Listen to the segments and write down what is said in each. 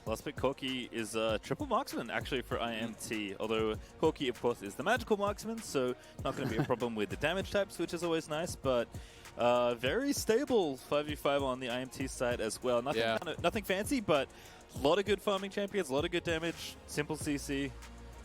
Last pick Corki is a triple marksman actually for IMT, although Corki of course is the magical marksman, so not going to be a problem with the damage types, which is always nice, but very stable 5v5 on the IMT side as well. Nothing fancy, but a lot of good farming champions, a lot of good damage, simple CC,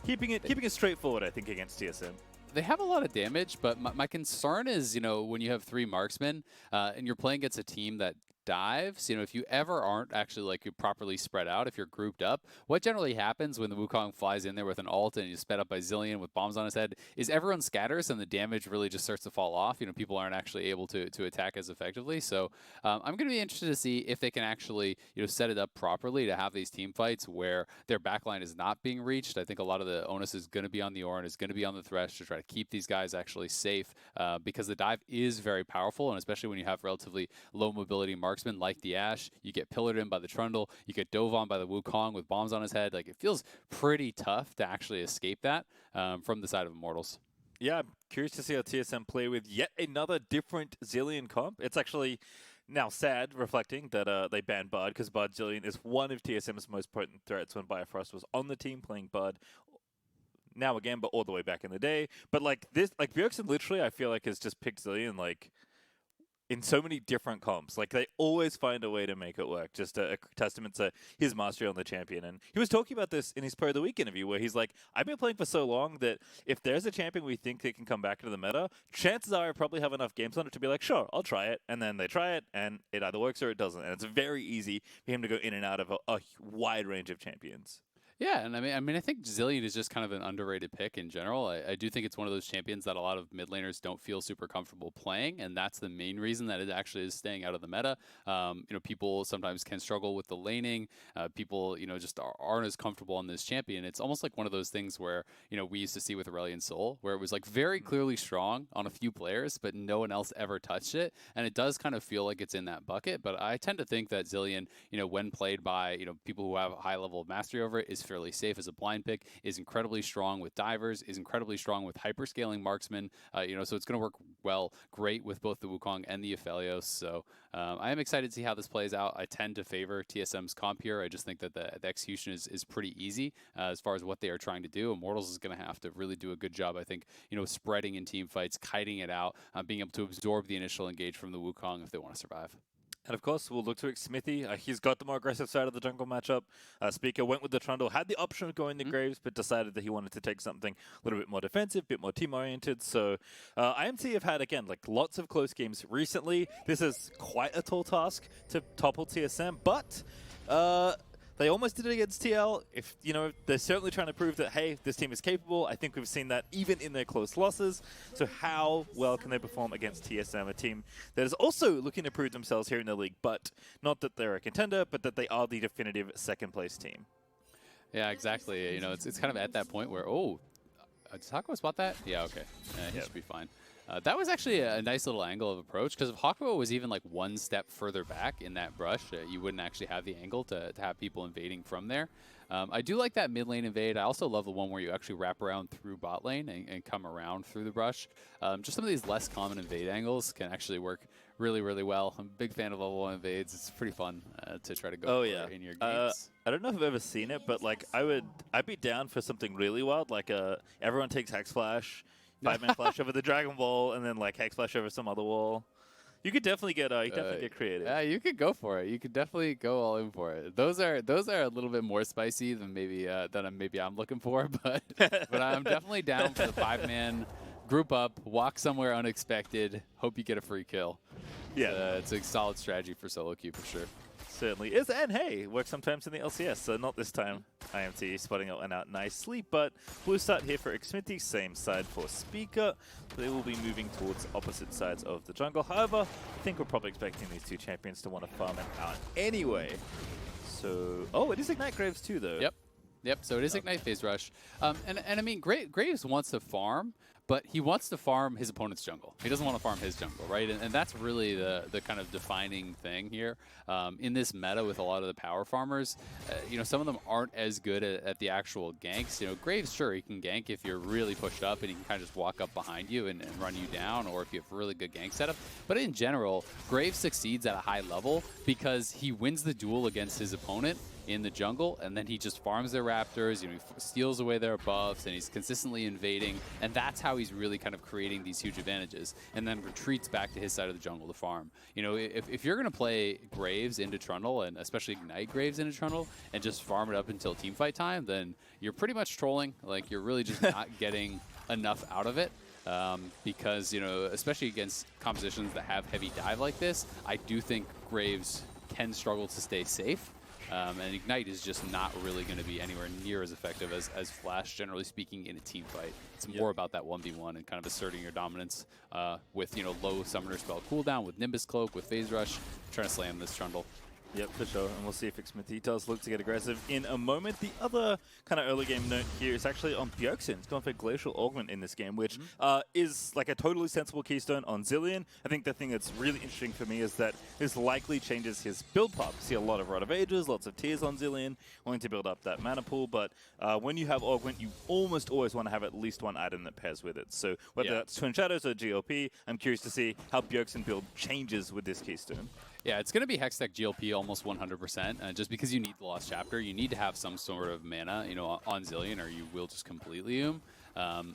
keeping it straightforward I think against TSM. They have a lot of damage, but my concern is, you know, when you have 3 marksmen and you're playing against a team that dives, you know, if you ever aren't actually like you're properly spread out, if you're grouped up, what generally happens when the Wukong flies in there with an ult and he's sped up by Zilean with bombs on his head is everyone scatters and the damage really just starts to fall off. You know, people aren't actually able to attack as effectively. So I'm going to be interested to see if they can actually, you know, set it up properly to have these team fights where their backline is not being reached. I think a lot of the onus is going to be on the Ornn, is going to be on the Thresh to try to keep these guys actually safe because the dive is very powerful, and especially when you have relatively low mobility marksmen like the Ashe, you get pillared in by the Trundle, you get dove on by the Wukong with bombs on his head. Like, it feels pretty tough to actually escape that from the side of Immortals. Yeah, I'm curious to see how TSM play with yet another different Zilean comp. It's actually now sad, reflecting that they banned Bard, because Bard Zilean is one of TSM's most potent threats when Biofrost was on the team playing Bard. Now again, but all the way back in the day. But like this, like Bjergsen literally, I feel like has just picked Zilean like in so many different comps. Like, they always find a way to make it work. Just a testament to his mastery on the champion. And he was talking about this in his Pro of the Week interview, where he's like, I've been playing for so long that if there's a champion we think that can come back into the meta, chances are I probably have enough games on it to be like, sure, I'll try it. And then they try it, and it either works or it doesn't. And it's very easy for him to go in and out of a wide range of champions. Yeah, and I mean, I think Zilean is just kind of an underrated pick in general. I do think it's one of those champions that a lot of mid laners don't feel super comfortable playing, and that's the main reason that it actually is staying out of the meta. You know, people sometimes can struggle with the laning. People, you know, just aren't as comfortable on this champion. It's almost like one of those things where, you know, we used to see with Aurelion Sol, where it was like very clearly strong on a few players, but no one else ever touched it, and it does kind of feel like it's in that bucket. But I tend to think that Zilean, you know, when played by, you know, people who have a high level of mastery over it, is fairly safe as a blind pick, is incredibly strong with divers, is incredibly strong with hyperscaling marksmen, you know, so it's going to work great with both the Wukong and the Aphelios. So I am excited to see how this plays out. I tend to favor TSM's comp here. I just think that the execution is pretty easy as far as what they are trying to do. Immortals is going to have to really do a good job, I think, you know, spreading in team fights, kiting it out, being able to absorb the initial engage from the Wukong if they want to survive. And of course, we'll look to Xmithie. He's got the more aggressive side of the jungle matchup. Spica went with the Trundle, had the option of going to Graves, but decided that he wanted to take something a little bit more defensive, a bit more team-oriented. So IMT have had, again, like lots of close games recently. This is quite a tall task to topple TSM, but they almost did it against TL. If, you know, they're certainly trying to prove that, hey, this team is capable. I think we've seen that even in their close losses. So how well can they perform against TSM, a team that is also looking to prove themselves here in the league, but not that they're a contender, but that they are the definitive second-place team? Yeah, exactly. You know, it's kind of at that point where, did Hakuho spot that? Yeah, okay. He should be fine. That was actually a nice little angle of approach, because if Hakuho was even like one step further back in that brush, you wouldn't actually have the angle to have people invading from there. I do like that mid lane invade. I also love the one where you actually wrap around through bot lane and come around through the brush. Just some of these less common invade angles can actually work really, really well. I'm a big fan of level 1 invades. It's pretty fun to try to go for in your games. I don't know if I've ever seen it, but like I'd be down for something really wild, like everyone takes Hex Flash, 5-man flash over the Dragon Ball, and then like Hex Flash over some other wall. You could definitely get creative. Yeah, you could go for it. You could definitely go all in for it. Those are a little bit more spicy than maybe I'm looking for, but but I'm definitely down for the 5-man group up, walk somewhere unexpected, hope you get a free kill. Yeah, it's a solid strategy for solo queue for sure. Certainly is, and hey, works sometimes in the LCS, so not this time. IMT spotting it out nicely, but blue start here for Xmithie, same side for Spica. They will be moving towards opposite sides of the jungle. However, I think we're probably expecting these two champions to want to farm it out anyway. So, it is Ignite Graves too, though. Yep, so it is Ignite Phase Rush. And I mean, Graves wants to farm, but he wants to farm his opponent's jungle. He doesn't want to farm his jungle, right? And that's really the kind of defining thing here. In this meta with a lot of the power farmers, you know, some of them aren't as good at the actual ganks. You know, Graves, sure, he can gank if you're really pushed up and he can kind of just walk up behind you and run you down, or if you have really good gank setup. But in general, Graves succeeds at a high level because he wins the duel against his opponent in the jungle, and then he just farms their Raptors, you know, he steals away their buffs, and he's consistently invading, and that's how he's really kind of creating these huge advantages, and then retreats back to his side of the jungle to farm. You know, if you're going to play Graves into Trundle, and especially Ignite Graves into Trundle, and just farm it up until teamfight time, then you're pretty much trolling. Like, you're really just not getting enough out of it. Because, you know, especially against compositions that have heavy dive like this, I do think Graves can struggle to stay safe. And Ignite is just not really going to be anywhere near as effective as Flash, generally speaking, in a team fight. It's more about that 1v1 and kind of asserting your dominance with, you know, low summoner spell cooldown, with Nimbus Cloak, with Phase Rush, trying to slam this Trundle. Yep, for sure. And we'll see if Xmithie does look to get aggressive in a moment. The other kind of early game note here is actually on Bjergsen. He's gone for Glacial Augment in this game, which is like a totally sensible keystone on Zilean. I think the thing that's really interesting for me is that this likely changes his build path. You see a lot of Rod of Ages, lots of tears on Zilean, wanting to build up that mana pool. But when you have Augment, you almost always want to have at least one item that pairs with it. So whether that's Twin Shadows or GLP, I'm curious to see how Bjergsen build changes with this keystone. Yeah, it's going to be Hextech GLP almost 100%, just because you need the Lost Chapter. You need to have some sort of mana, you know, on Zilean, or you will just completely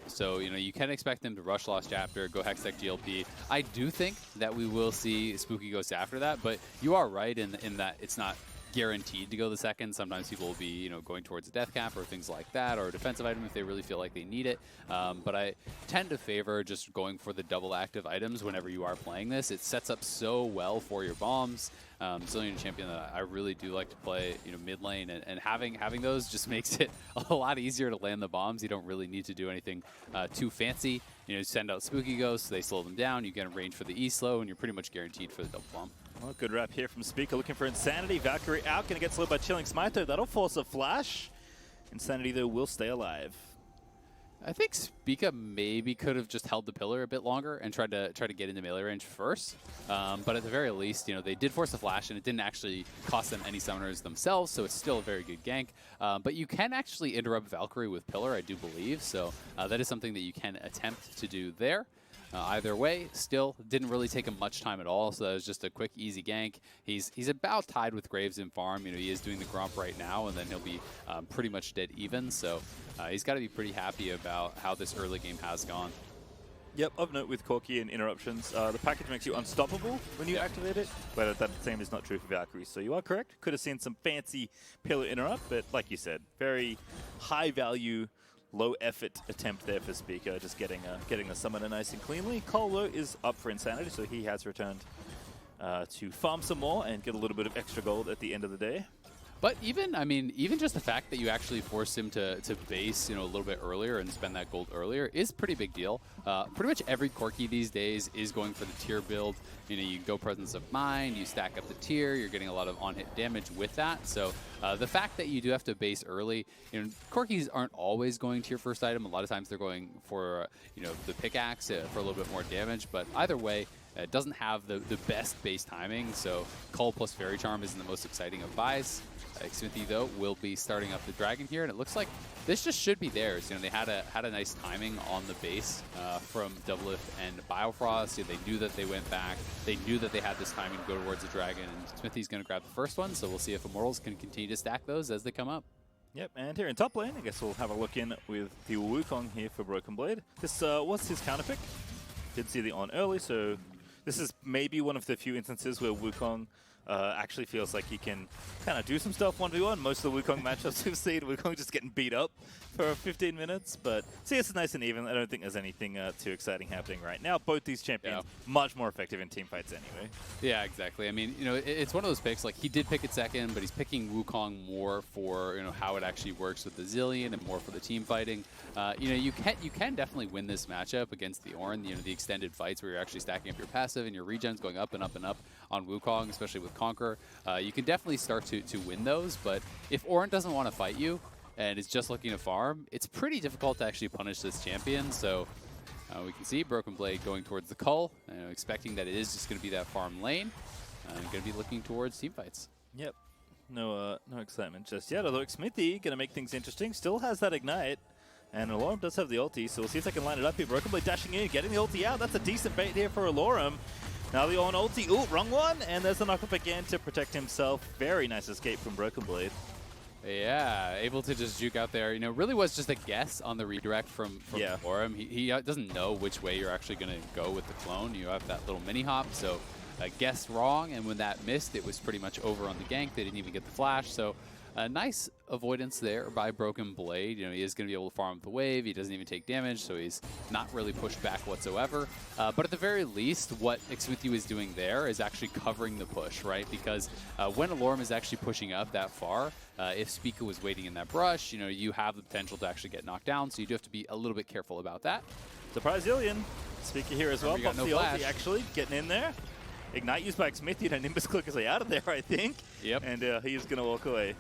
so, you know, you can expect them to rush Lost Chapter, go Hextech GLP. I do think that we will see Spooky Ghost after that, but you are right in that it's not guaranteed to go the second. Sometimes people will be, you know, going towards a death cap or things like that, or a defensive item if they really feel like they need it. But I tend to favor just going for the double active items whenever you are playing this. It sets up so well for your bombs. Zilean champion that I really do like to play, you know, mid lane, and having those just makes it a lot easier to land the bombs. You don't really need to do anything too fancy. You know, send out Spooky Ghosts, they slow them down, you get a range for the E-slow, and you're pretty much guaranteed for the double bomb. Well, good wrap here from Spica, looking for Insanity. Valkyrie out, going to get slowed by Chilling Smite. That'll force a flash. Insanity, though, will stay alive. I think Spica maybe could have just held the pillar a bit longer and tried to get into melee range first. But at the very least, you know, they did force a flash, and it didn't actually cost them any summoners themselves, so it's still a very good gank. But you can actually interrupt Valkyrie with pillar, I do believe, so that is something that you can attempt to do there. Either way, still didn't really take him much time at all, so that was just a quick, easy gank. He's about tied with Graves in farm. You know, he is doing the Gromp right now, and then he'll be pretty much dead even, so he's got to be pretty happy about how this early game has gone. Yep, of note with Corki and interruptions, the package makes you unstoppable when you activate it, but that same is not true for Valkyrie, so you are correct. Could have seen some fancy pillar interrupt, but like you said, very high value, low effort attempt there for Spica, just getting the summoner nice and cleanly. Colo is up for Insanity, so he has returned to farm some more and get a little bit of extra gold at the end of the day. But even, I mean, even just the fact that you actually forced him to base, you know, a little bit earlier and spend that gold earlier is a pretty big deal. Pretty much every Corki these days is going for the tier build. You know, you go Presence of Mind, you stack up the tier, you're getting a lot of on-hit damage with that. So the fact that you do have to base early, you know, Corkis aren't always going to your first item. A lot of times they're going for, you know, the pickaxe for a little bit more damage. But either way, it doesn't have the best base timing. So Cull plus Fairy Charm isn't the most exciting of buys. Xmithie, though, will be starting up the dragon here, and it looks like this just should be theirs. You know, they had a nice timing on the base from DoubleLift and Biofrost. You know, they knew that they went back. They knew that they had this timing to go towards the dragon, and Xmithie's going to grab the first one, so we'll see if Immortals can continue to stack those as they come up. Yep, and here in top lane, I guess we'll have a look in with the Wukong here for Broken Blade. This what's his counter pick? Did see the on early, so this is maybe one of the few instances where Wukong actually feels like he can kind of do some stuff 1v1. Most of the Wukong matchups we've seen, Wukong just getting beat up for 15 minutes. But CS is nice and even. I don't think there's anything too exciting happening right now. Both these champions much more effective in team fights anyway. Yeah, exactly. I mean, you know, it's one of those picks. Like, he did pick it second, but he's picking Wukong more for, you know, how it actually works with the Zilean and more for the team fighting. You know, you can definitely win this matchup against the Ornn. You know, the extended fights where you're actually stacking up your passive and your regens going up and up and up on Wukong, especially with Conquer. You can definitely start to win those, but if Ornn doesn't want to fight you and is just looking to farm, it's pretty difficult to actually punish this champion. So we can see Broken Blade going towards the Cull, expecting that it is just going to be that farm lane, and going to be looking towards team fights. Yep. No excitement just yet, although Xmithie going to make things interesting. Still has that Ignite, and Allorim does have the ulti, so we'll see if they can line it up here. Broken Blade dashing in, getting the ulti out. That's a decent bait here for Allorim. Now the Ornn ulti, ooh, wrong one, and there's a knock-up again to protect himself. Very nice escape from Broken Blade. Yeah, able to just juke out there. You know, really was just a guess on the redirect from Allorim. He doesn't know which way you're actually going to go with the clone. You have that little mini hop, so guessed wrong, and when that missed, it was pretty much over on the gank. They didn't even get the flash, so a nice avoidance there by Broken Blade. You know, he is going to be able to farm the wave. He doesn't even take damage, so he's not really pushed back whatsoever. But at the very least, what Xmithie is doing there is actually covering the push, right? Because when Allorim is actually pushing up that far, if Spica was waiting in that brush, you know, you have the potential to actually get knocked down, so you do have to be a little bit careful about that. Surprise Zilean. Spica here as well. Pops the ulti actually, getting in there. Ignite used by Xmithie, and Nimbus Click is out of there, I think. Yep. And he's going to walk away.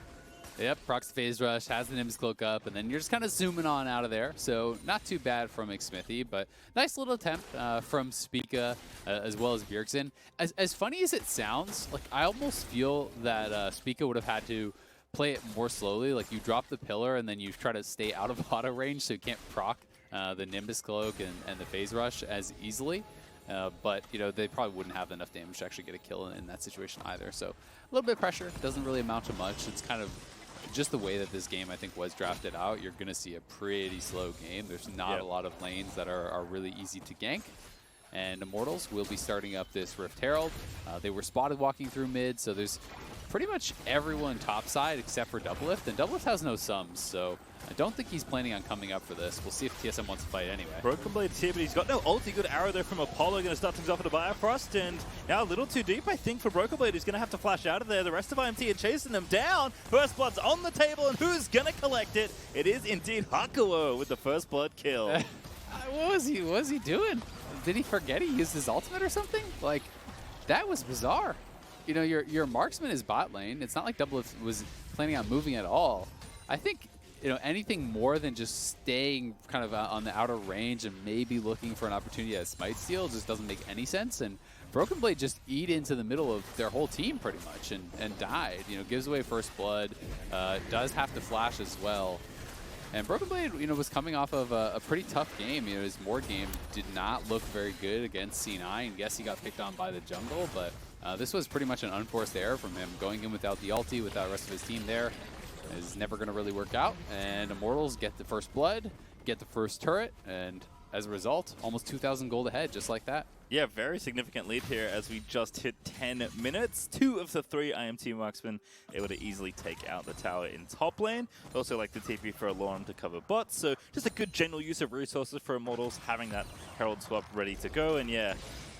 Yep, procs the phase rush, has the Nimbus Cloak up, and then you're just kind of zooming on out of there. So not too bad from Xmithie, but nice little attempt from Spica as well as Bjergsen. As funny as it sounds, like I almost feel that Spica would have had to play it more slowly. Like you drop the pillar and then you try to stay out of auto range so you can't proc the Nimbus Cloak and the phase rush as easily. But, you know, they probably wouldn't have enough damage to actually get a kill in that situation either. So a little bit of pressure. Doesn't really amount to much. It's kind of just the way that this game, I think, was drafted out. You're going to see a pretty slow game. There's not a lot of lanes that are really easy to gank. And Immortals will be starting up this Rift Herald. They were spotted walking through mid, so there's pretty much everyone topside except for DoubleLift. And DoubleLift has no sums, so I don't think he's planning on coming up for this. We'll see if TSM wants to fight anyway. Broken Blade's here, but he's got no ulti. Good arrow there from Apollo. Going to start things off at a Biofrost, and now a little too deep, I think, for Broken Blade. He's going to have to flash out of there. The rest of IMT are chasing them down. First Blood's on the table, and who's going to collect it? It is indeed Hakuho with the First Blood kill. What was he doing? Did he forget he used his ultimate or something? Like, that was bizarre. You know, your marksman is bot lane. It's not like DoubleLift was planning on moving at all. I think, you know, anything more than just staying kind of on the outer range and maybe looking for an opportunity at Smite Steal just doesn't make any sense. And Broken Blade just eat into the middle of their whole team pretty much and died. You know, gives away First Blood, does have to flash as well. And Broken Blade, you know, was coming off of a pretty tough game. You know, his Mord game did not look very good against C9. Yes, he got picked on by the jungle, but this was pretty much an unforced error from him. Going in without the ulti, without the rest of his team there, is never going to really work out. And Immortals get the First Blood, get the first turret, and as a result, almost 2,000 gold ahead, just like that. Yeah, very significant lead here as we just hit 10 minutes. 2 of the 3 IMT marksmen able to easily take out the tower in top lane. Also like the TP for Allorim to cover bots. So just a good general use of resources for Immortals, having that Herald swap ready to go. And yeah,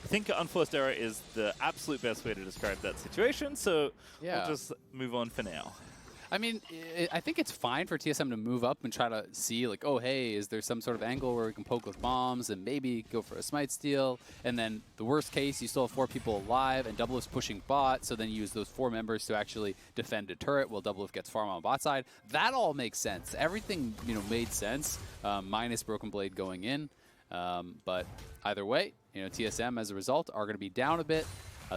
I think unforced error is the absolute best way to describe that situation. So we'll just move on for now. I mean, I think it's fine for TSM to move up and try to see, like, oh, hey, is there some sort of angle where we can poke with bombs and maybe go for a Smite Steal? And then the worst case, you still have 4 people alive and DoubleLift's pushing bot, so then you use those 4 members to actually defend a turret while DoubleLift gets farm on bot side. That all makes sense. Everything, you know, made sense, minus Broken Blade going in. But either way, you know, TSM, as a result, are going to be down a bit.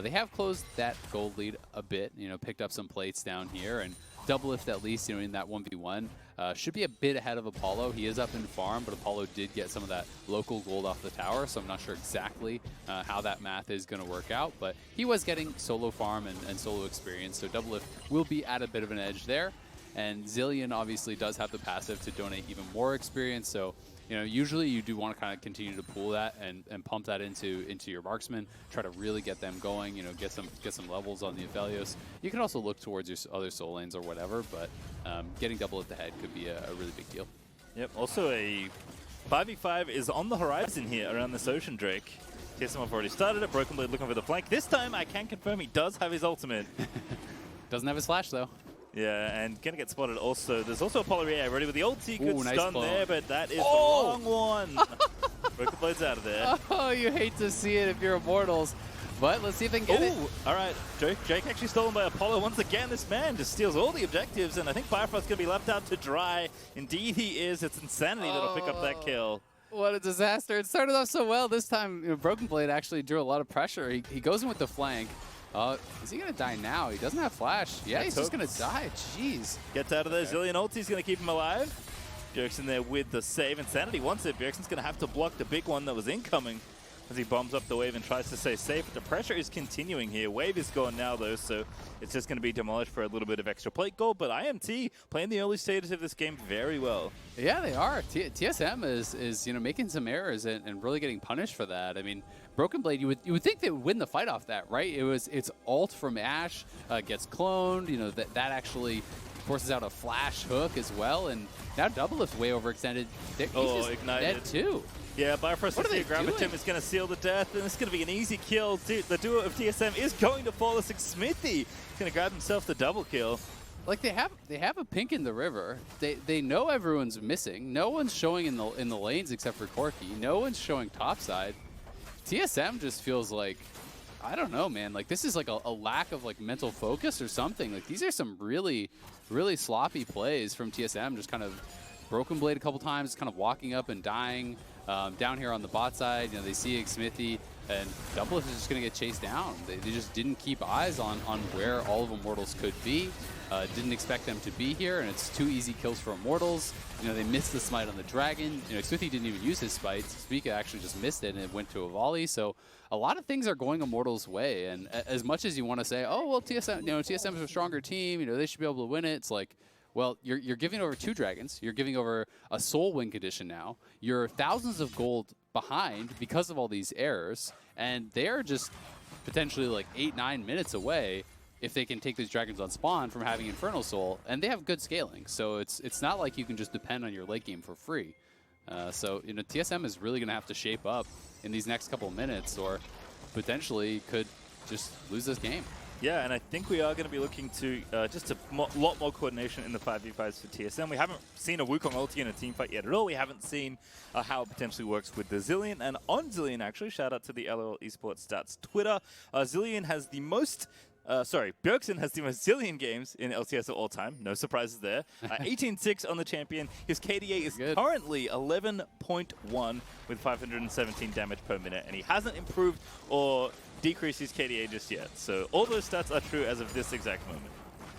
They have closed that gold lead a bit, you know, picked up some plates down here, and DoubleLift, at least, you know, in that 1v1, should be a bit ahead of Apollo. He is up in farm, but Apollo did get some of that local gold off the tower, so I'm not sure exactly how that math is going to work out, but he was getting solo farm and solo experience, so DoubleLift will be at a bit of an edge there. And Zilean obviously does have the passive to donate even more experience, so you know, usually you do want to kind of continue to pool that and pump that into your marksmen, try to really get them going, you know, get some levels on the Aphelios. You can also look towards your other soul lanes or whatever, but getting double at the head could be a really big deal. Yep, also a 5v5 is on the horizon here around this Ocean Drake. TSM have already started it, Broken Blade looking for the flank. This time I can confirm he does have his ultimate. Doesn't have his flash though. Yeah, and gonna get spotted also. There's also Apollo ready with the ulti. Good nice stun clone there, but that is the wrong one. Broken Blade's out of there. Oh, you hate to see it if you're Immortals. But let's see if they can get it. All right. Drake actually stolen by Apollo. Once again, this man just steals all the objectives, and I think Biofrost's going to be left out to dry. Indeed he is. It's Insanity that'll pick up that kill. What a disaster. It started off so well. This time, you know, Broken Blade actually drew a lot of pressure. He goes in with the flank. Is he going to die now? He doesn't have flash. Yeah, he's just going to die. Jeez. Gets out of there. Okay. Zilean ulti's going to keep him alive. Bjergsen there with the save. Insanity wants it. Bjergsen's going to have to block the big one that was incoming. as he bombs up the wave and tries to stay safe. The pressure is continuing here. Wave is gone now, though, so it's just going to be demolished for a little bit of extra plate gold. But IMT playing the early stages of this game very well. Yeah, they are. TSM is making some errors and really getting punished for that. I mean, Broken Blade, you would think they would win the fight off that, right? It's ult from Ashe, gets cloned. That actually forces out a flash hook as well, and now DoubleLift way overextended. He's just ignited. dead too. Yeah, Biofrost is here. Gravitum is going to seal the death, and it's going to be an easy kill. The duo of TSM is going to fall as Xmithie. He's going to grab himself the double kill. Like they have a pink in the river. They know everyone's missing. No one's showing in the lanes except for Corki. No one's showing topside. TSM just feels like, I don't know, man. Like this is like a lack of like mental focus or something. Like these are some really, really sloppy plays from TSM. Just kind of Broken Blade a couple times, kind of walking up and dying. Down here on the bot side, they see Xmithie, and DoubleLift is just going to get chased down. They just didn't keep eyes on where all of Immortals could be. Didn't expect them to be here, and it's 2 easy kills for Immortals. They missed the smite on the dragon. Xmithie didn't even use his spite. Spica actually just missed it, and it went to a volley. So a lot of things are going Immortals' way, and as much as you want to say, oh well, TSM is a stronger team. They should be able to win it. It's like, well, you're giving over 2 dragons. You're giving over a soul win condition now. You're thousands of gold behind because of all these errors, and they're just potentially like 8-9 minutes away if they can take these dragons on spawn from having Infernal Soul, and they have good scaling. So it's not like you can just depend on your late game for free. So TSM is really going to have to shape up in these next couple of minutes, or potentially could just lose this game. Yeah, and I think we are going to be looking to just a lot more coordination in the 5v5s for TSM. We haven't seen a Wukong ulti in a team fight yet at all. We haven't seen how it potentially works with the Zilean. And on Zilean, actually, shout out to the LOL eSports Stats Twitter. Zilean has the most... Bjergsen has the most Zilean games in LCS of all time. No surprises there. 18-6 on the champion. His KDA is currently 11.1 with 517 damage per minute, and he hasn't improved or decreased his KDA just yet. So all those stats are true as of this exact moment.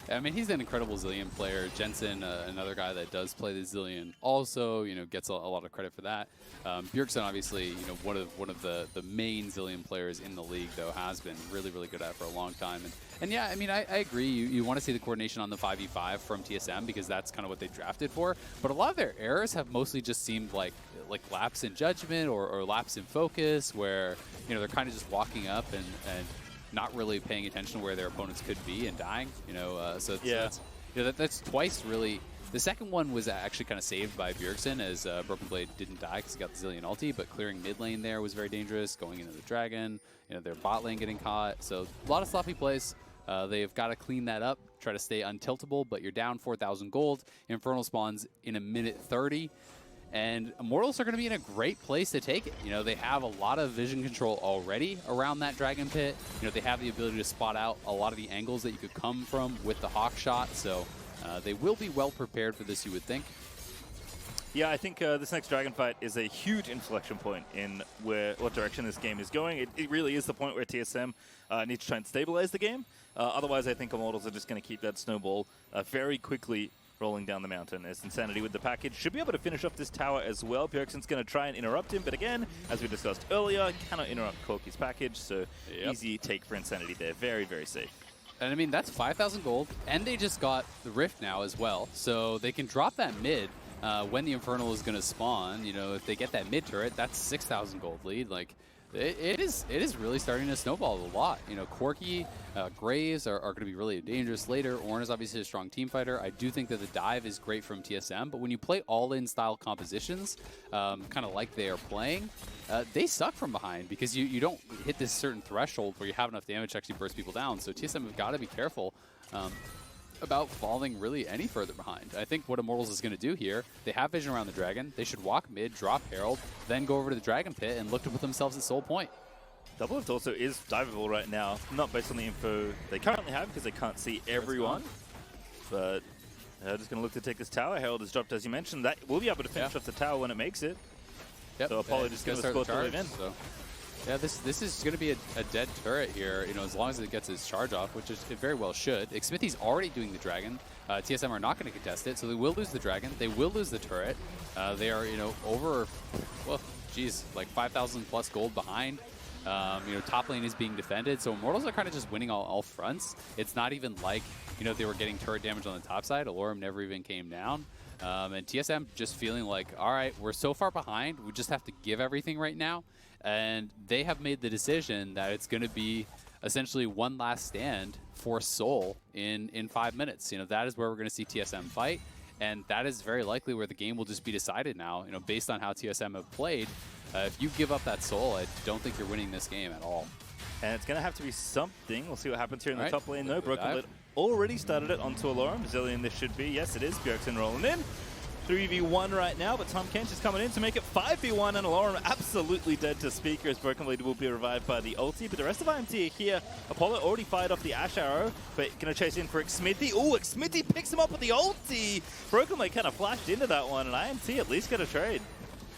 I mean, he's an incredible Zilean player. Jensen, another guy that does play the Zilean, also gets a lot of credit for that. Bjergsen, obviously, one of the main Zilean players in the league, though, has been really, really good at it for a long time. And yeah, I mean, I agree. You want to see the coordination on the 5v5 from TSM because that's kind of what they drafted for. But a lot of their errors have mostly just seemed like lapse in judgment or lapse in focus, where they're kind of just walking up and not really paying attention to where their opponents could be and dying. That's twice really. The second one was actually kind of saved by Bjergsen, as Broken Blade didn't die because he got the Zilean ulti, but clearing mid lane there was very dangerous, going into the dragon, their bot lane getting caught. So a lot of sloppy plays. They've got to clean that up, try to stay untiltable, but you're down 4,000 gold. Infernal spawns in a minute 30. And Immortals are going to be in a great place to take it. They have a lot of vision control already around that dragon pit. They have the ability to spot out a lot of the angles that you could come from with the hawk shot. So they will be well prepared for this, you would think. Yeah, I think this next dragon fight is a huge inflection point in what direction this game is going. It really is the point where TSM needs to try and stabilize the game. Otherwise, I think Immortals are just going to keep that snowball very quickly rolling down the mountain. As Insanity with the package should be able to finish off this tower as well. Bjergsen's going to try and interrupt him, but again, as we discussed earlier, cannot interrupt Corki's package, so easy take for Insanity there. Very, very safe. And I mean, that's 5,000 gold, and they just got the Rift now as well, so they can drop that mid when the Infernal is going to spawn. If they get that mid turret, that's 6,000 gold lead. Like, it is really starting to snowball a lot. Corki, Graves are going to be really dangerous later. Ornn is obviously a strong team fighter. I do think that the dive is great from TSM, but when you play all-in style compositions, kind of like they are playing, they suck from behind because you don't hit this certain threshold where you have enough damage to actually burst people down. So TSM have got to be careful about falling really any further behind. I think what Immortals is going to do here, they have vision around the dragon. They should walk mid, drop Herald, then go over to the dragon pit and look to put themselves at soul point. DoubleLift also is diveable right now, not based on the info they currently have because they can't see everyone. But they're just going to look to take this tower. Herald is dropped, as you mentioned. That will be able to finish off the tower when it makes it. So Apollo just going to score to live in. So. Yeah, this is going to be a dead turret here, as long as it gets its charge off, which it very well should. Xmithie's already doing the dragon. TSM are not going to contest it, so they will lose the dragon. They will lose the turret. They are, geez, like 5,000 plus gold behind. You know, top lane is being defended, so Immortals are kind of just winning all fronts. It's not even like, you know, they were getting turret damage on the top side. Allorim never even came down. And TSM just feeling like, all right, we're so far behind, we just have to give everything right now. And they have made the decision that it's going to be essentially one last stand for Soul in 5 minutes. You know, that is where we're going to see TSM fight. And that is very likely where the game will just be decided now, you know, based on how TSM have played. If you give up that soul, I don't think you're winning this game at all. And it's going to have to be something. We'll see what happens here in the top lane, though. Brokenblade already started it onto Allorim. Zilean, this should be. Yes, it is. Bjergsen rolling in. 3v1 right now, but Tahm Kench is coming in to make it 5v1, and Allorim absolutely dead to Spica as Brokenblade will be revived by the ulti. But the rest of IMT are here. Apollo already fired off the Ashe arrow, but going to chase in for Xmithie. Oh, Xmithie picks him up with the ulti. Brokenblade kind of flashed into that one, and IMT at least get a trade.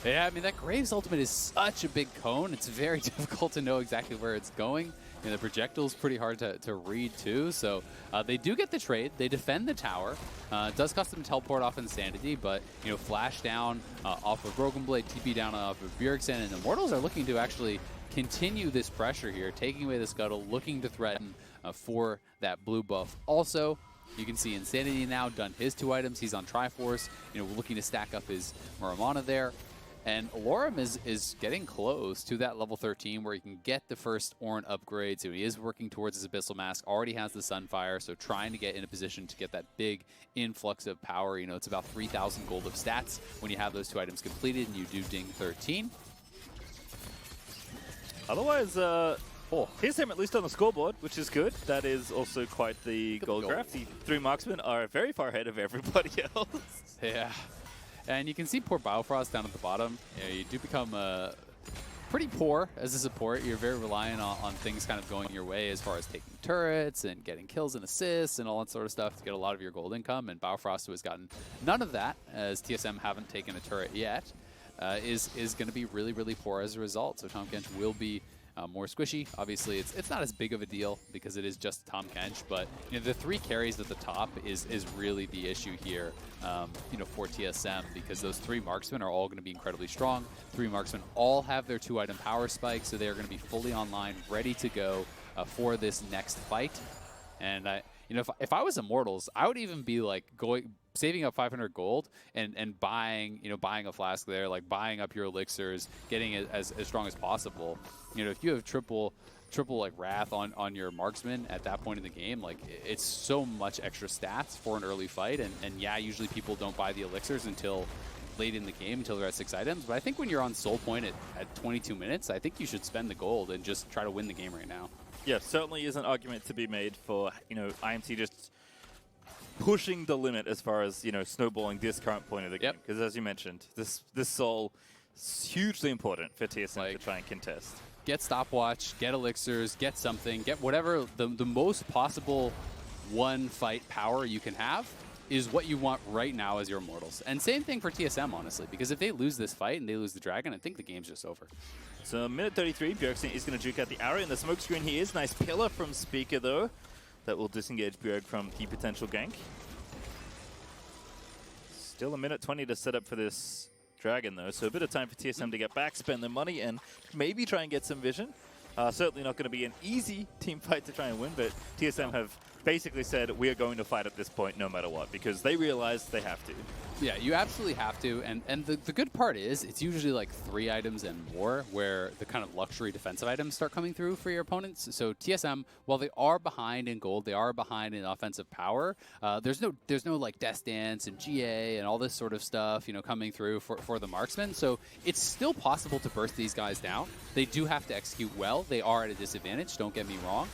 Yeah, I mean, that Graves ultimate is such a big cone. It's very difficult to know exactly where it's going. And the projectile's pretty hard to read, too. So they do get the trade. They defend the tower. It does cost them teleport off Insanity, but, you know, flash down off of Brokenblade, TP down off of Bjergsen, and the Immortals are looking to actually continue this pressure here, taking away the Scuttle, looking to threaten for that blue buff. Also, you can see Insanity now done his 2 items. He's on Triforce, you know, looking to stack up his Muramana there. And Allorim is getting close to that level 13 where he can get the first Ornn upgrade. So he is working towards his Abyssal Mask, already has the Sunfire, so trying to get in a position to get that big influx of power. You know, it's about 3,000 gold of stats when you have those 2 items completed and you do ding 13. Otherwise, here's him at least on the scoreboard, which is good. That is also quite the gold graph. The 3 marksmen are very far ahead of everybody else. Yeah. And you can see poor Biofrost down at the bottom. You know, you do become pretty poor as a support. You're very reliant on things kind of going your way as far as taking turrets and getting kills and assists and all that sort of stuff to get a lot of your gold income. And Biofrost, who has gotten none of that, as TSM haven't taken a turret yet, is going to be really, really poor as a result. So Tahm Kench will be more squishy. Obviously, it's not as big of a deal because it is just Tahm Kench, but you know, the 3 carries at the top is really the issue here, you know, for TSM, because those 3 marksmen are all going to be incredibly strong. 3 marksmen all have their 2-item power spike, so they are going to be fully online, ready to go for this next fight. And you know, if I was Immortals, I would even be like saving up 500 gold and buying, you know, buying a flask there, like buying up your elixirs, getting it as strong as possible. You know, if you have triple like Wrath on your marksman at that point in the game, like it's so much extra stats for an early fight. And yeah, usually people don't buy the elixirs until late in the game, until they're at 6 items. But I think when you're on soul point at 22 minutes, I think you should spend the gold and just try to win the game right now. Yeah, certainly is an argument to be made for, you know, IMT just pushing the limit as far as, you know, snowballing this current point of the game. Because as you mentioned, this soul is hugely important for TSM to try and contest. Get stopwatch, get elixirs, get something, get whatever the most possible one fight power you can have is what you want right now as your Immortals. And same thing for TSM, honestly, because if they lose this fight and they lose the Dragon, I think the game's just over. So minute 33, Bjergsen is going to juke out the arrow in the smoke screen. He is. Nice pillar from Spica, though. That will disengage Bjerg from the potential gank. Still a minute 20 to set up for this Dragon, though. So a bit of time for TSM to get back, spend their money, and maybe try and get some vision. Certainly not going to be an easy team fight to try and win, but TSM have basically said we are going to fight at this point no matter what, because they realize they have to. Yeah, you absolutely have to, and the good part is it's usually like 3 items and more where the kind of luxury defensive items start coming through for your opponents. So TSM, while they are behind in gold, they are behind in offensive power. There's no like Death Dance and GA and all this sort of stuff, you know, coming through for the marksmen. So it's still possible to burst these guys down. They do have to execute well. They are at a disadvantage, don't get me wrong.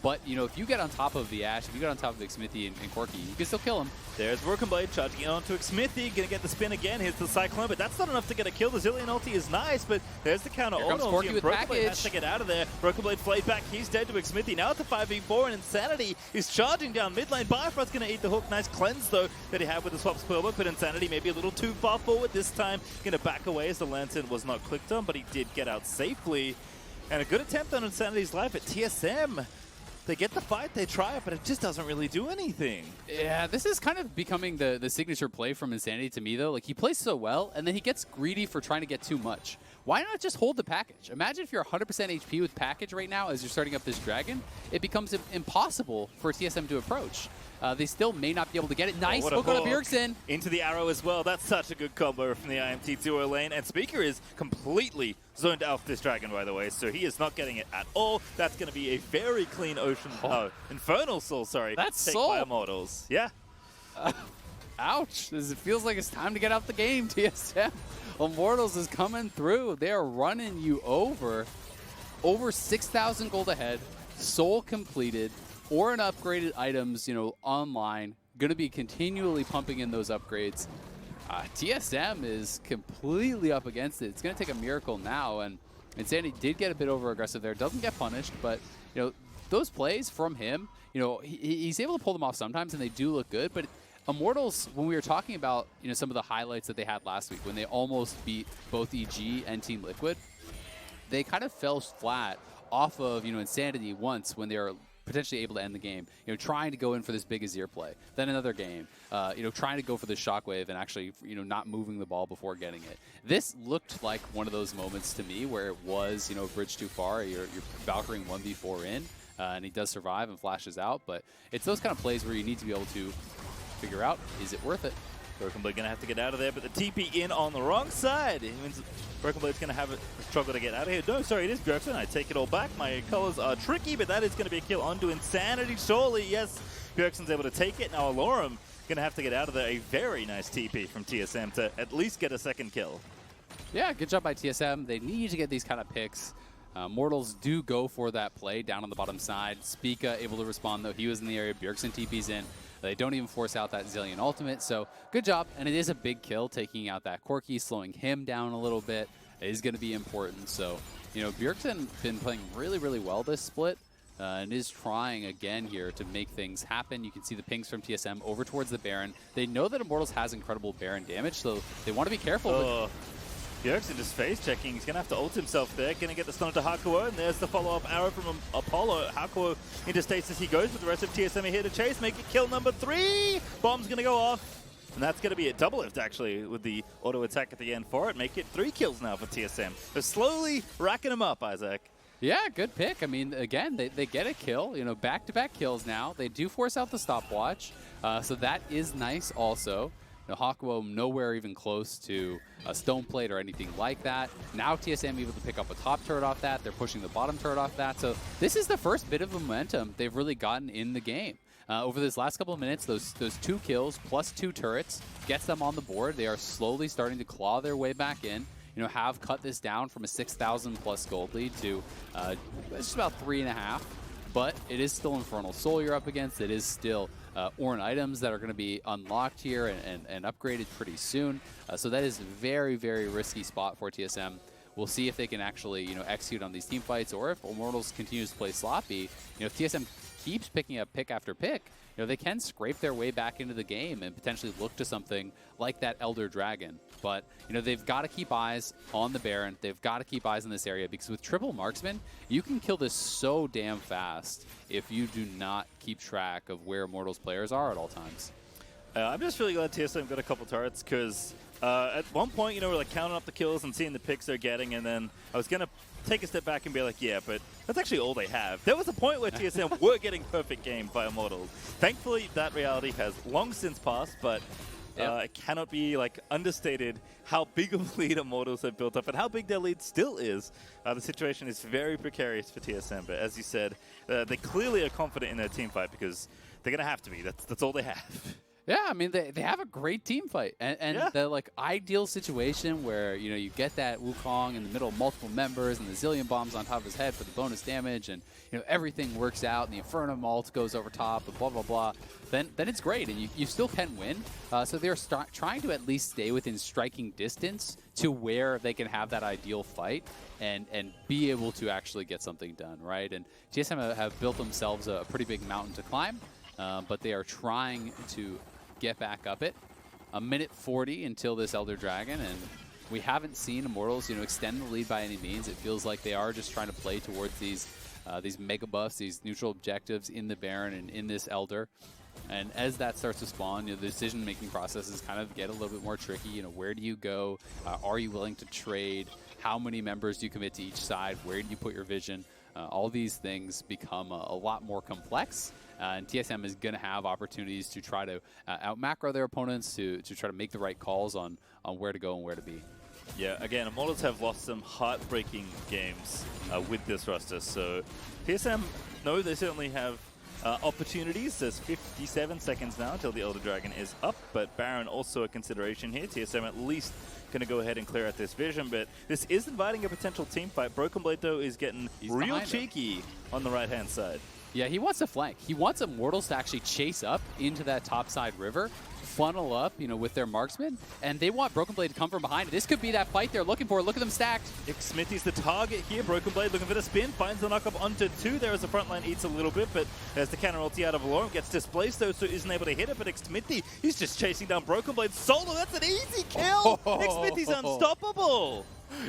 But, you know, if you get on top of the Ashe, if you get on top of Xmithie and Corki, you can still kill him. There's Brokenblade charging onto Xmithie, gonna get the spin again. Here's the Cyclone, but that's not enough to get a kill. The Zilean ulti is nice, but there's the counter ulti, and Brokenblade has to get out of there. Brokenblade flayed back, he's dead to Xmithie. Now it's a 5v4, and Insanity is charging down mid lane. Biofrost's gonna eat the hook. Nice cleanse, though, that he had with the swap spellbook, but Insanity maybe a little too far forward this time. Gonna back away as the Lantern was not clicked on, but he did get out safely. And a good attempt on Insanity's life at TSM. they get the fight, they try it, but it just doesn't really do anything. Yeah, this is kind of becoming the signature play from Insanity to me, though. Like, he plays so well, and then he gets greedy for trying to get too much. Why not just hold the package? Imagine if you're 100% HP with package right now as you're starting up this dragon. It becomes impossible for TSM to approach. They still may not be able to get it. Nice hook on Bjergsen. Into the arrow as well. That's such a good combo from the IMT duo lane. And Spica is completely zoned out this dragon, by the way, so he is not getting it at all. That's going to be a very clean Infernal Soul, sorry. That's take Soul. by Immortals. Yeah. Ouch. It feels like it's time to get out the game, TSM. Immortals is coming through. They are running you over. Over 6,000 gold ahead. Soul completed. Ornn upgraded items, you know, online. Going to be continually pumping in those upgrades. TSM is completely up against it. It's going to take a miracle now, and Insanity did get a bit over-aggressive there. Doesn't get punished, but, you know, those plays from him, you know, he's able to pull them off sometimes, and they do look good, but Immortals, when we were talking about, you know, some of the highlights that they had last week, when they almost beat both EG and Team Liquid, they kind of fell flat off of, you know, Insanity once when they were potentially able to end the game, you know, trying to go in for this big Azir play. Then another game, you know, trying to go for the shockwave and actually, you know, not moving the ball before getting it. This looked like one of those moments to me where it was, you know, a bridge too far. You're Valkyrie 1v4 in, and he does survive and flashes out. But it's those kind of plays where you need to be able to figure out, is it worth it? Broken Blade going to have to get out of there, but the TP in on the wrong side. It means Broken Blade's going to have a struggle to get out of here. No, sorry, it is Bjergsen. I take it all back. My colors are tricky, but that is going to be a kill onto Insanity. Surely, yes, Bjergsen's able to take it. Now Allorim going to have to get out of there. A very nice TP from TSM to at least get a second kill. Yeah, good job by TSM. They need to get these kind of picks. Mortals do go for that play down on the bottom side. Spica able to respond, though. He was in the area. Bjergsen TP's in. They don't even force out that Zilean ultimate, so good job. And it is a big kill, taking out that Corki, slowing him down a little bit. It is going to be important. So, you know, Bjergsen been playing really, really well this split and is trying again here to make things happen. You can see the pings from TSM over towards the Baron. They know that Immortals has incredible Baron damage, so they want to be careful. Bjergsen just face checking. He's going to have to ult himself there. Going to get the stun to Hakuho, and there's the follow-up arrow from Apollo. Hakuho into stasis he goes, but the rest of TSM are here to chase. Make it kill number 3. Bomb's going to go off. And that's going to be a DoubleLift, actually, with the auto attack at the end for it. Make it 3 kills now for TSM. They're slowly racking them up, Isaac. Yeah, good pick. I mean, again, they get a kill. You know, back-to-back kills now. They do force out the stopwatch, so that is nice also. You know, Hakuho nowhere even close to a stone plate or anything like that. Now TSM able to pick up a top turret off that. They're pushing the bottom turret off that. So this is the first bit of momentum they've really gotten in the game. Over this last couple of minutes, those 2 kills plus 2 turrets gets them on the board. They are slowly starting to claw their way back in. You know, have cut this down from a 6,000 plus gold lead to just about 3.5. But it is still Infernal Soul you're up against. It is still Ornn items that are going to be unlocked here and upgraded pretty soon. So that is a very, very risky spot for TSM. We'll see if they can actually, you know, execute on these team fights, or if Immortals continues to play sloppy. You know, if TSM keeps picking up pick after pick, you know, they can scrape their way back into the game and potentially look to something like that Elder Dragon. But, you know, they've got to keep eyes on the Baron. They've got to keep eyes in this area, because with triple marksman, you can kill this so damn fast if you do not keep track of where Immortals players are at all times. I'm just really glad TSM got a couple turrets, because at one point, you know, we're like counting up the kills and seeing the picks they're getting, and then I was going to take a step back and be like, yeah, but that's actually all they have. There was a point where TSM were getting perfect game by Immortals. Thankfully, that reality has long since passed, but it cannot be like understated how big of a lead Immortals have built up and how big their lead still is. The situation is very precarious for TSM, but as you said, they clearly are confident in their team fight, because they're going to have to be. That's all they have. Yeah, I mean, they have a great team fight. And the, like, ideal situation where, you know, you get that Wukong in the middle of multiple members and the Zilean bombs on top of his head for the bonus damage, and, you know, everything works out and the Inferno Malt goes over top and blah, blah, blah, then it's great, and you still can win. So they're trying to at least stay within striking distance to where they can have that ideal fight and be able to actually get something done, right? And TSM have built themselves a pretty big mountain to climb, but they are trying to get back up it. 1:40 until this Elder Dragon, and we haven't seen Immortals, you know, extend the lead by any means. It feels like they are just trying to play towards these these mega buffs, these neutral objectives in the Baron and in this Elder. And as that starts to spawn, the decision-making processes kind of get a little bit more tricky. Where do you go? Are you willing to trade? How many members do you commit to each side? Where do you put your vision? All these things become a lot more complex. And TSM is going to have opportunities to try to out-macro their opponents, to try to make the right calls on where to go and where to be. Yeah, again, Immortals have lost some heartbreaking games with this roster. So TSM, no, they certainly have opportunities. There's 57 seconds now until the Elder Dragon is up, but Baron also a consideration here. TSM at least going to go ahead and clear out this vision, but this is inviting a potential team fight. Broken Blade, though, is getting real cheeky on the right-hand side. Yeah, he wants to flank. He wants Immortals to actually chase up into that topside river, funnel up, with their marksman, and they want Broken Blade to come from behind. This could be that fight they're looking for. Look at them stacked. Xmithie's the target here. Broken Blade looking for the spin, finds the knock-up onto 2 there as the front line eats a little bit, but there's the counter ulti out of Allorim, gets displaced though, so isn't able to hit it, but Xmithie, he's just chasing down Broken Blade solo. That's an easy kill! Xmithie's unstoppable!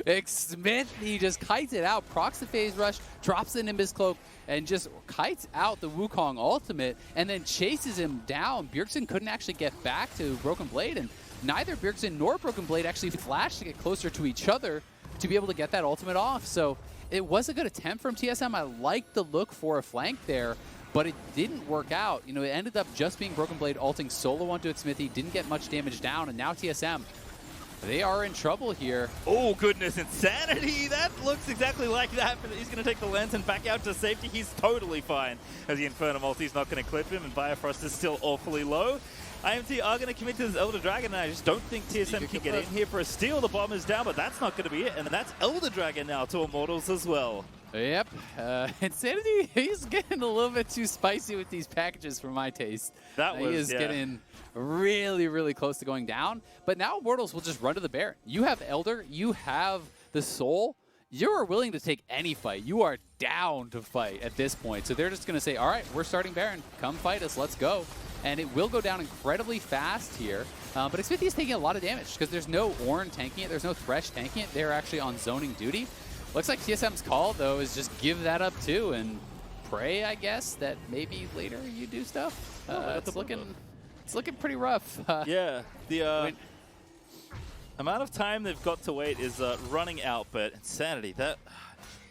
Xmithie just kites it out, procs the phase rush, drops the Nimbus Cloak, and just kites out the Wukong ultimate, and then chases him down. Bjergsen couldn't actually get back to Broken Blade, and neither Bjergsen nor Broken Blade actually flashed to get closer to each other to be able to get that ultimate off. So it was a good attempt from TSM. I liked the look for a flank there, but it didn't work out. It ended up just being Broken Blade ulting solo onto Xmithie, didn't get much damage down, and now TSM, they are in trouble here. Oh, goodness. Insanity. That looks exactly like that. But he's going to take the lens and back out to safety. He's totally fine as the Inferno multi's not going to clip him, and Biofrost is still awfully low. IMT are going to commit to this Elder Dragon, and I just don't think TSM can get in here for a steal. The bomb is down, but that's not going to be it. And that's Elder Dragon now to Immortals as well. Yep. Insanity, he's getting a little bit too spicy with these packages for my taste. He is getting really, really close to going down. But now Immortals will just run to the Baron. You have Elder, you have the Soul. You are willing to take any fight. You are down to fight at this point. So they're just going to say, all right, we're starting Baron. Come fight us. Let's go. And it will go down incredibly fast here. But Xmithie is taking a lot of damage because there's no Ornn tanking it. There's no Thresh tanking it. They're actually on zoning duty. Looks like TSM's call, though, is just give that up, too, and pray, I guess, that maybe later you do stuff. It's looking pretty rough. Yeah, the amount of time they've got to wait is running out, but Insanity,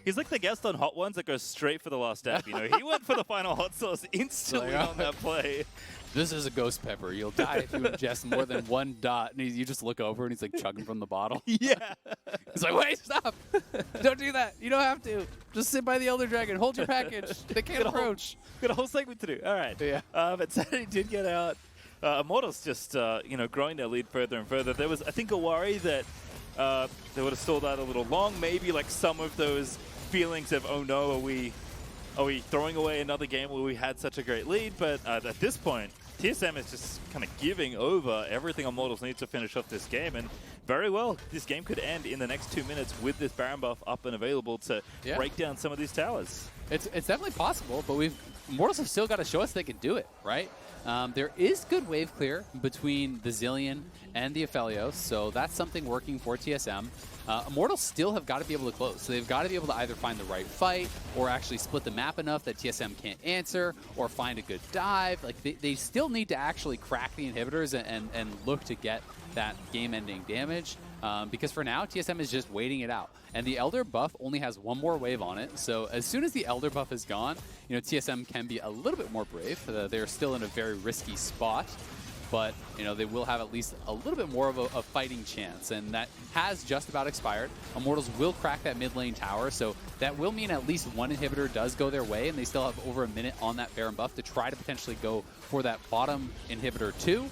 he's like the guest on Hot Ones that goes straight for the last step. He went for the final hot sauce instantly on that play. This is a ghost pepper. You'll die if you ingest more than 1 dot. And you just look over and he's like chugging from the bottle. Yeah. He's like, wait, stop. Don't do that. You don't have to. Just sit by the Elder Dragon. Hold your package. They can't approach. Got a whole segment to do. All right. Yeah. But Saturday did get out. Immortals just, growing their lead further and further. There was, I think, a worry that they would have stalled out a little long. Maybe like some of those feelings of, oh no, are we throwing away another game where we had such a great lead? But at this point, TSM is just kind of giving over everything Immortals need to finish off this game. And very well, this game could end in the next 2 minutes with this Baron buff up and available to break down some of these towers. It's definitely possible, but Immortals have still got to show us they can do it, right? There is good wave clear between the Zilean and the Aphelios, so that's something working for TSM. Immortals still have got to be able to close, so they've got to be able to either find the right fight or actually split the map enough that TSM can't answer or find a good dive. Like they still need to actually crack the inhibitors and look to get that game-ending damage. Because for now, TSM is just waiting it out. And the Elder buff only has 1 more wave on it, so as soon as the Elder buff is gone, TSM can be a little bit more brave. They're still in a very risky spot, but they will have at least a little bit more of a fighting chance, and that has just about expired. Immortals will crack that mid lane tower, so that will mean at least 1 inhibitor does go their way, and they still have over a minute on that Baron buff to try to potentially go for that bottom inhibitor too.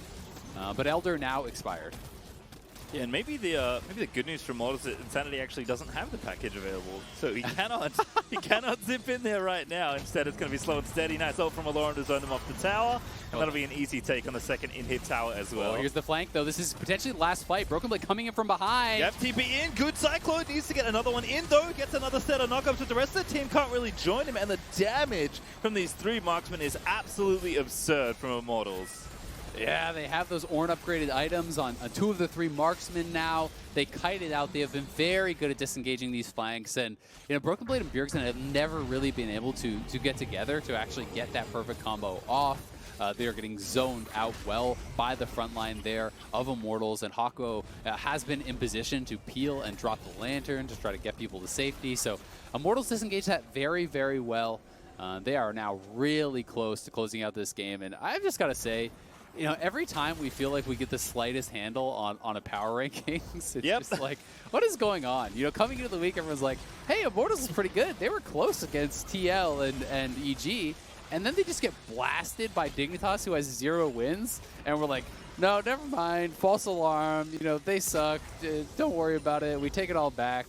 But Elder now expired. Yeah, and maybe the good news for Immortals is that Insanity actually doesn't have the package available, so he cannot zip in there right now. Instead, it's going to be slow and steady. Nice ult from Allorim to zone them off the tower, and that'll be an easy take on the second in-hit tower as well. Here's the flank, though. This is potentially the last fight. Broken Blade coming in from behind. FTP in. Good Cyclone needs to get another one in, though. Gets another set of knockups, but the rest of the team can't really join him, and the damage from these 3 marksmen is absolutely absurd from Immortals. Yeah, they have those Ornn upgraded items on 2 of the 3 marksmen now. They kite it out. They have been very good at disengaging these flanks. And, you know, Broken Blade and Bjergsen have never really been able to get together to actually get that perfect combo off. They are getting zoned out well by the front line there of Immortals, and Hakuho has been in position to peel and drop the lantern to try to get people to safety. So Immortals disengage that very, very well. They are now really close to closing out this game, and I've just got to say, you know, every time we feel like we get the slightest handle on a power rankings, it's just like, what is going on? You know, coming into the week, everyone's like, hey, Immortals is pretty good. They were close against TL and EG, and then they just get blasted by Dignitas, who has 0 wins, and we're like, no, never mind, false alarm, you know, they suck, don't worry about it, we take it all back.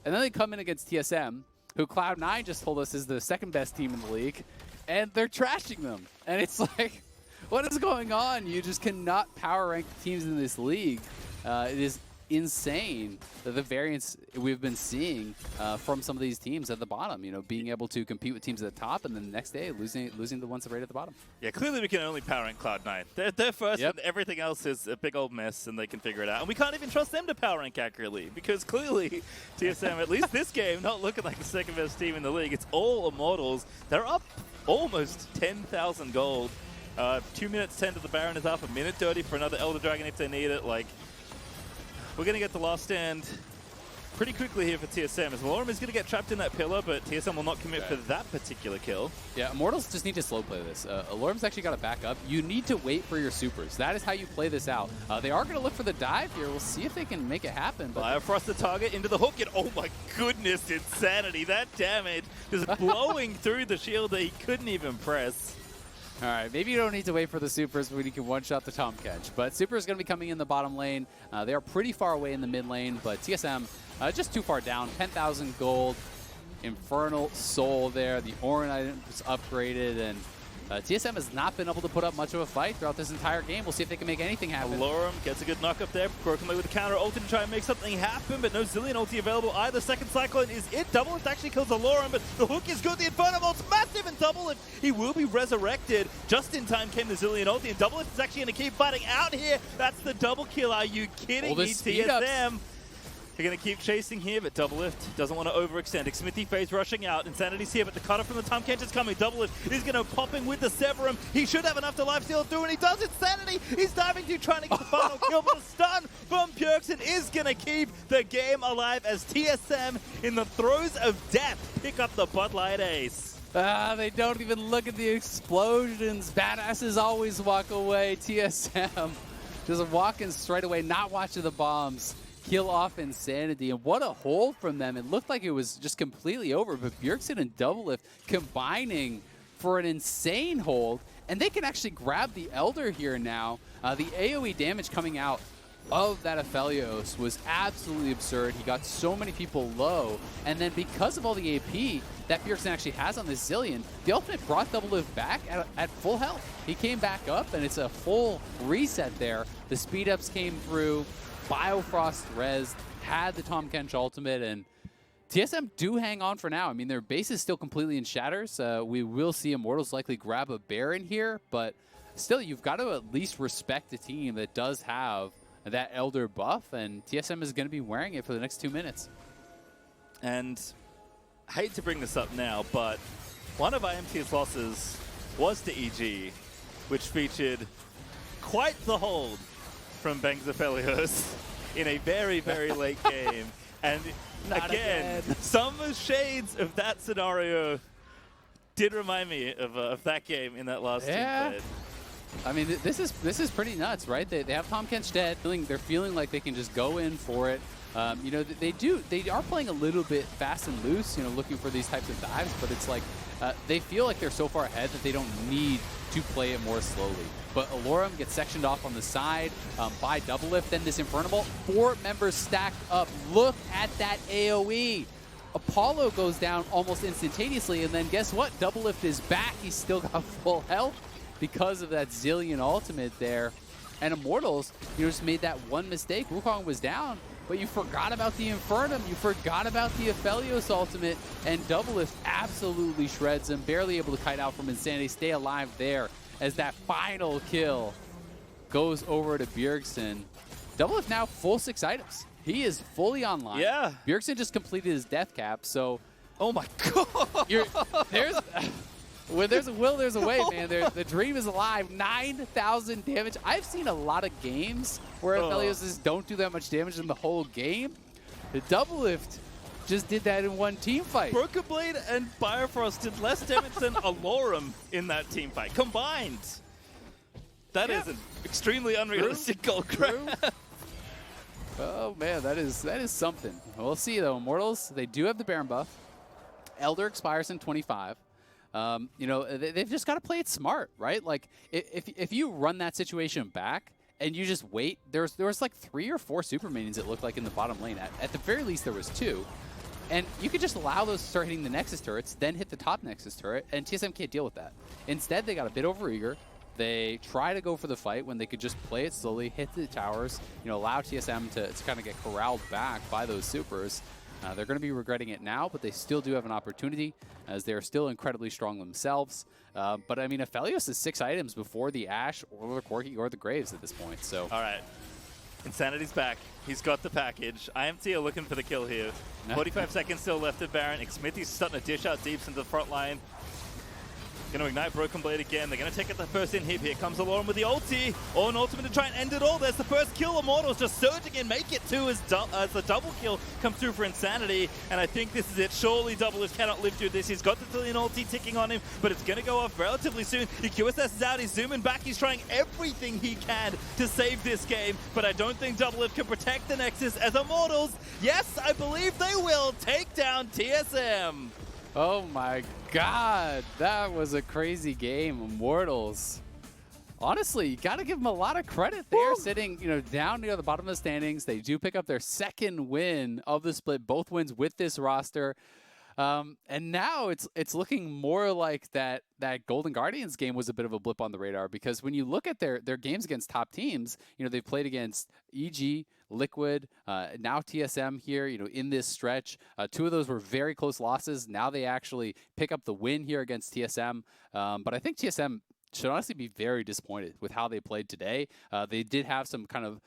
And then they come in against TSM, who Cloud9 just told us is the 2nd best team in the league, and they're trashing them. And it's like, what is going on? You just cannot power rank teams in this league. It is insane the variance we've been seeing from some of these teams at the bottom. You know, being able to compete with teams at the top, and then the next day losing the ones that are right at the bottom. Yeah, clearly we can only power rank Cloud9. They're first, and everything else is a big old mess, and they can figure it out. And we can't even trust them to power rank accurately, because clearly TSM, at least this game, not looking like the 2nd best team in the league. It's all Immortals. They're up almost 10,000 gold. 2 minutes 10 to the Baron is up, 1:30 for another Elder Dragon if they need it. Like, we're going to get the last stand pretty quickly here for TSM, as Allorim is going to get trapped in that pillar, but TSM will not commit for that particular kill. Yeah, Immortals just need to slow play this. Allorim's actually got to back up. You need to wait for your supers. That is how you play this out. They are going to look for the dive here. We'll see if they can make it happen. But Biofrost the target into the hook, and oh my goodness, insanity. That damage just blowing through the shield that he couldn't even press. All right, maybe you don't need to wait for the supers when you can one-shot the Tahm Kench. But super is going to be coming in the bottom lane. They are pretty far away in the mid lane, but TSM just too far down. 10,000 gold, Infernal Soul there. The Ornn item is upgraded, and TSM has not been able to put up much of a fight throughout this entire game. We'll see if they can make anything happen. Allorim gets a good knock up there. Broken Blade with the counter ulti to try and make something happen, but no Zilean ulti available either. Second Cyclone is it. DoubleLift actually kills Allorim, but the hook is good. The Inferno Bolt's massive, and DoubleLift, he will be resurrected. Just in time came the Zilean ulti, and DoubleLift is actually going to keep fighting out here. That's the double kill. Are you kidding me, TSM? They're going to keep chasing here, but DoubleLift doesn't want to overextend. Xmithie phase rushing out. Insanity's here, but the cutter from the Tahm Kench is coming. DoubleLift is going to pop in with the Severum. He should have enough to lifesteal through, and he does. Insanity! He's diving through, trying to get the final kill, but the stun from Bjergsen is going to keep the game alive as TSM, in the throes of death, pick up the Bud Light ace. They don't even look at the explosions. Badasses always walk away. TSM just walking straight away, not watching the bombs. Kill off Insanity, and what a hold from them. It looked like it was just completely over, but Bjergsen and DoubleLift combining for an insane hold, and they can actually grab the Elder here now. The AoE damage coming out of that Aphelios was absolutely absurd. He got so many people low, and then because of all the AP that Bjergsen actually has on this Zilean, the ultimate brought DoubleLift back at full health. He came back up, and it's a full reset there. The speed-ups came through. Biofrost res had the Tahm Kench ultimate, and TSM do hang on for now. I mean, their base is still completely in shatters. We will see Immortals likely grab a Baron here, but still, you've got to at least respect a team that does have that Elder buff, and TSM is going to be wearing it for the next 2 minutes. And I hate to bring this up now, but one of IMT's losses was to EG, which featured quite the hold from Aphelios in a very, very late game. And again, some shades of that scenario did remind me of that game in that last team played. I mean, this is pretty nuts, right? They have Tahm Kench dead. They're feeling like they can just go in for it. You know, they are playing a little bit fast and loose, you know, looking for these types of dives, but it's like they feel like they're so far ahead that they don't need to play it more slowly. But Allorim gets sectioned off on the side by DoubleLift. Then this Inferno Bolt, 4 members stacked up. Look at that AoE. Apollo goes down almost instantaneously, and then guess what? DoubleLift is back. He's still got full health because of that Zilean ultimate there. And Immortals, you know, just made that one mistake. Wukong was down, but you forgot about the Infernum. You forgot about the Aphelios ultimate, and DoubleLift absolutely shreds him. Barely able to kite out from Insanity. Stay alive there as that final kill goes over to Bjergsen. DoubleLift now full 6 items. He is fully online. Yeah. Bjergsen just completed his death cap, so... Oh my god! When there's a will, there's a way, man. The dream is alive. 9,000 damage. I've seen a lot of games where Aphelios just don't do that much damage in the whole game. The DoubleLift just did that in one team fight. Broken Blade and Biofrost did less damage than Allorim in that team fight combined. That is an extremely unrealistic goal grab. Oh man, that is something. We'll see though. Immortals, they do have the Baron buff. Elder expires in 25. You know, they've just got to play it smart, right? Like if you run that situation back and you just wait, there was like 3 or 4 super minions it looked like in the bottom lane. At the very least, there was 2. And you could just allow those to start hitting the Nexus turrets, then hit the top Nexus turret, and TSM can't deal with that. Instead, they got a bit overeager. They try to go for the fight when they could just play it slowly, hit the towers, you know, allow TSM to kind of get corralled back by those supers. They're going to be regretting it now, but they still do have an opportunity as they're still incredibly strong themselves. But I mean, Aphelios is 6 items before the Ashe or the Corki or the Graves at this point. So all right. Insanity's back. He's got the package. IMT are looking for the kill here. 45 seconds still left of Baron. Xmithie's starting to dish out deeps into the front line. Going to ignite Broken Blade again. They're going to take out the first inhib. Here comes Allorim with the ulti. Ornn ultimate to try and end it all. There's the first kill. Immortals just surging in, make it 2 as the double kill comes through for Insanity. And I think this is it. Surely DoubleLift cannot live through this. He's got the Zilean ulti ticking on him, but it's going to go off relatively soon. He QSS is out. He's zooming back. He's trying everything he can to save this game, but I don't think DoubleLift can protect the Nexus as Immortals, yes, I believe they will take down TSM. Oh my god, that was a crazy game. Immortals. Honestly, you got to give them a lot of credit. They are sitting, you know, down near the bottom of the standings. They do pick up their 2nd win of the split, both wins with this roster. And now it's looking more like that Golden Guardians game was a bit of a blip on the radar, because when you look at their games against top teams, you know, they've played against EG, Liquid, now TSM here, you know, in this stretch. 2 of those were very close losses. Now they actually pick up the win here against TSM. But I think TSM should honestly be very disappointed with how they played today. They did have some kind of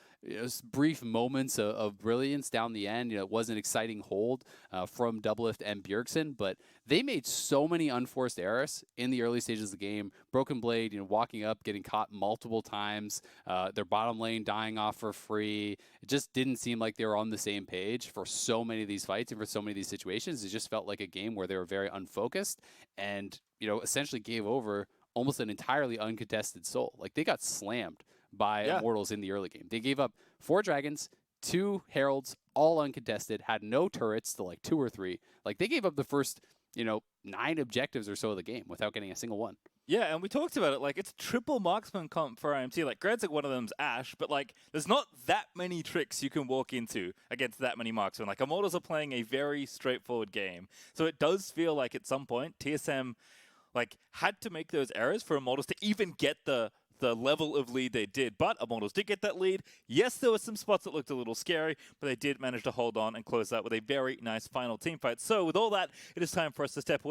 brief moments of brilliance down the end. You know, it was an exciting hold from DoubleLift and Bjergsen, but they made so many unforced errors in the early stages of the game. Broken Blade, you know, walking up, getting caught multiple times, their bottom lane dying off for free. It just didn't seem like they were on the same page for so many of these fights and for so many of these situations. It just felt like a game where they were very unfocused and, you know, essentially gave over almost an entirely uncontested soul. Like, they got slammed by Immortals in the early game. They gave up 4 dragons, 2 heralds, all uncontested, had no turrets to like 2 or 3. Like, they gave up the first, you know, 9 objectives or so of the game without getting a single one. Yeah, and we talked about it, like, it's triple marksman comp for IMT. Like, granted, one of them's Ashe, but, like, there's not that many tricks you can walk into against that many marksmen. Like, Immortals are playing a very straightforward game. So it does feel like at some point, TSM, like, had to make those errors for Immortals to even get the level of lead they did. But Immortals did get that lead. Yes, there were some spots that looked a little scary, but they did manage to hold on and close out with a very nice final team fight. So with all that, it is time for us to step away.